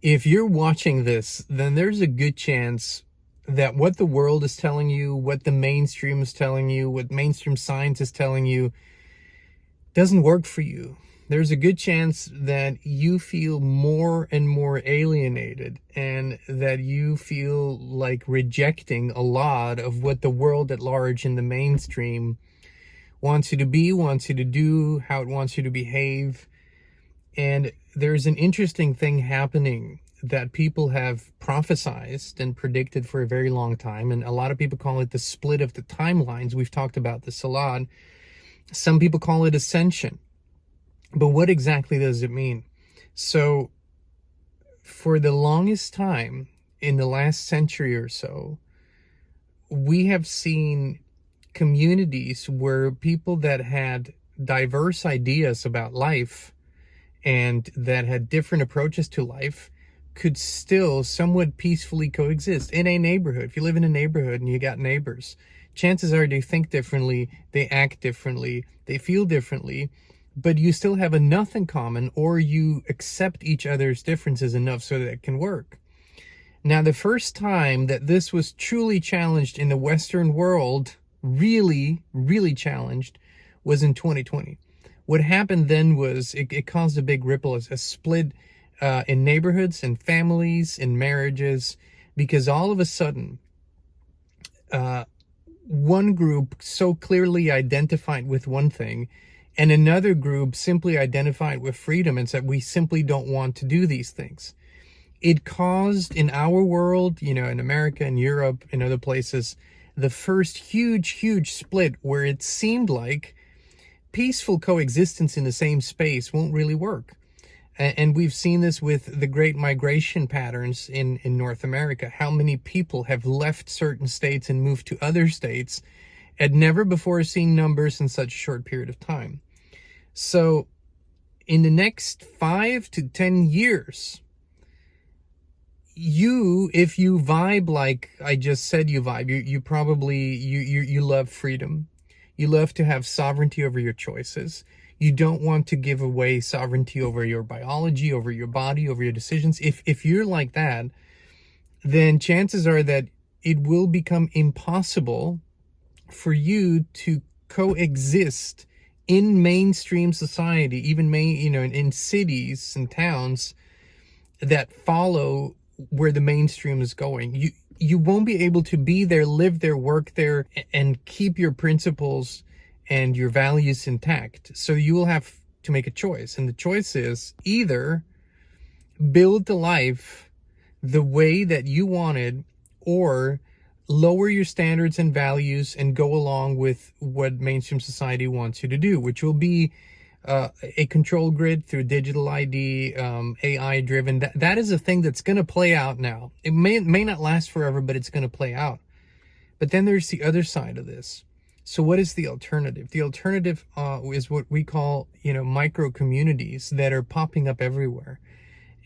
If you're watching this, then there's a good chance that what the world is telling you, what the mainstream is telling you, what mainstream science is telling you doesn't work for you. There's a good chance that you feel more and more alienated and that you feel like rejecting a lot of what the world at large in the mainstream wants you to be, wants you to do, how it wants you to behave. And there's an interesting thing happening that people have prophesized and predicted for a very long time. And a lot of people call it the split of the timelines. We've talked about this a lot. Some people call it ascension. But what exactly does it mean? So for the longest time in the last century or so, we have seen communities where people that had diverse ideas about life and that had different approaches to life could still somewhat peacefully coexist in a neighborhood. If you live in a neighborhood and you got neighbors, chances are they think differently, they act differently, they feel differently, but you still have enough in common, or you accept each other's differences enough so that it can work. Now, the first time that this was truly challenged in the Western world, really challenged, was in 2020. What happened then was it caused a big ripple, a split in neighborhoods, in families, in marriages, because all of a sudden, one group so clearly identified with one thing, and another group simply identified with freedom and said, we simply don't want to do these things. It caused, in our world, in America and Europe and other places, the first huge split where it seemed like peaceful coexistence in the same space won't really work. And we've seen this with the great migration patterns in North America. How many people have left certain states and moved to other states had never before seen numbers in such a short period of time. So in the next 5 to 10 years, if you vibe like I just said you vibe, you probably, you love freedom. You love to have sovereignty over your choices. You don't want to give away sovereignty over your biology, over your body, over your decisions. If you're like that, then chances are that it will become impossible for you to coexist in mainstream society, even in cities and towns that follow where the mainstream is going. You won't be able to be there, live there, work there, and keep your principles and your values intact. So you will have to make a choice. And the choice is either build the life the way that you wanted, or lower your standards and values and go along with what mainstream society wants you to do, which will be a control grid through digital ID, AI driven. That is a thing that's going to play out now. It may not last forever, but it's going to play out. But then there's the other side of this. So what is the alternative? The alternative is what we call, micro communities that are popping up everywhere.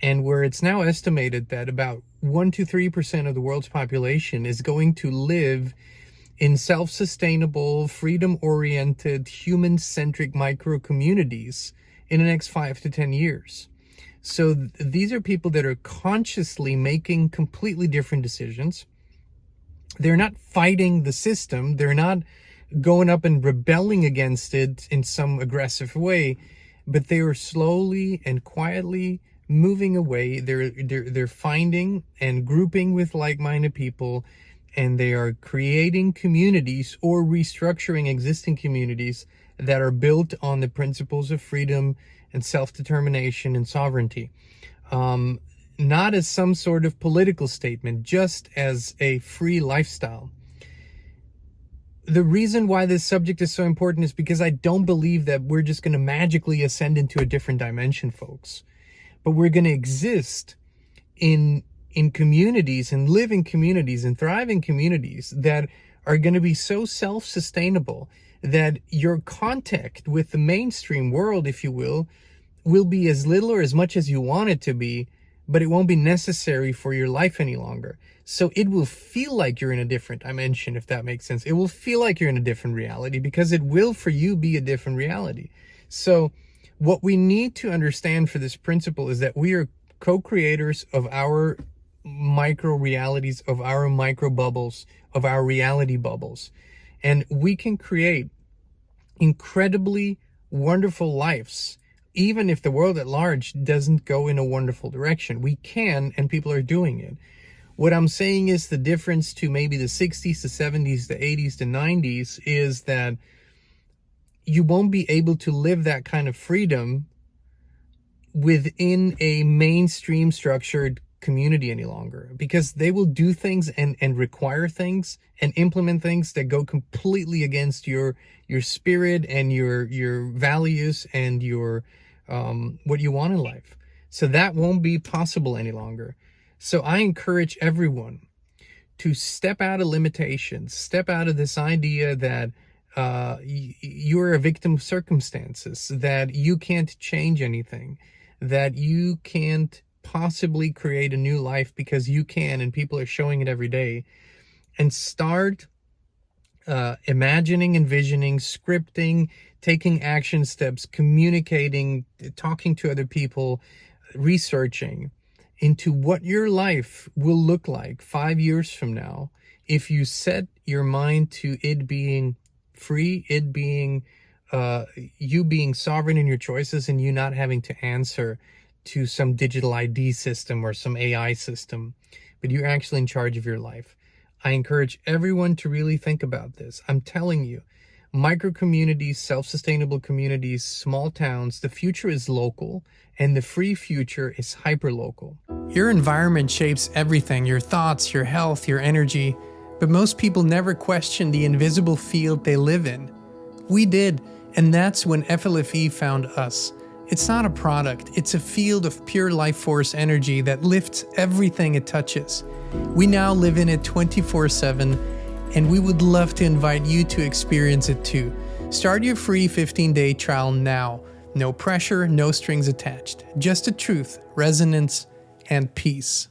And where it's now estimated that about 1 to 3% of the world's population is going to live in self-sustainable, freedom-oriented, human-centric micro communities in the next 5 to 10 years. So these are people that are consciously making completely different decisions. They're not fighting the system. They're not going up and rebelling against it in some aggressive way, but they are slowly and quietly moving away. They're finding and grouping with like-minded people, and they are creating communities or restructuring existing communities that are built on the principles of freedom and self-determination and sovereignty. Not as some sort of political statement, just as a free lifestyle. The reason why this subject is so important is because I don't believe that we're just going to magically ascend into a different dimension, folks. But we're going to exist in communities and live in communities and thrive in communities that are going to be so self-sustainable that your contact with the mainstream world, if you will be as little or as much as you want it to be, but it won't be necessary for your life any longer. So it will feel like you're in a different dimension, if that makes sense. It will feel like you're in a different reality because it will, for you, be a different reality. So what we need to understand for this principle is that we are co-creators of our micro realities, of our micro bubbles, of our reality bubbles. And we can create incredibly wonderful lives, even if the world at large doesn't go in a wonderful direction. We can, and people are doing it. What I'm saying is the difference to maybe the 60s, the 70s, the 80s, the 90s is that you won't be able to live that kind of freedom within a mainstream structured community any longer, because they will do things and require things and implement things that go completely against your spirit and your values and your what you want in life. So that won't be possible any longer. So I encourage everyone to step out of limitations, step out of this idea that you're a victim of circumstances, that you can't change anything, that you can't possibly create a new life, because you can, and people are showing it every day. And start imagining, envisioning, scripting, taking action steps, communicating, talking to other people, researching into what your life will look like 5 years from now if you set your mind to it being free, it being you being sovereign in your choices, and you not having to answer to some digital ID system or some AI system, but you're actually in charge of your life. I encourage everyone to really think about this. I'm telling you, micro communities, self-sustainable communities, small towns, the future is local, and the free future is hyper-local. Your environment shapes everything, your thoughts, your health, your energy, but most people never question the invisible field they live in. We did, and that's when FLFE found us. It's not a product, it's a field of pure life force energy that lifts everything it touches. We now live in it 24/7, and we would love to invite you to experience it too. Start your free 15-day trial now. No pressure, no strings attached. Just the truth, resonance, and peace.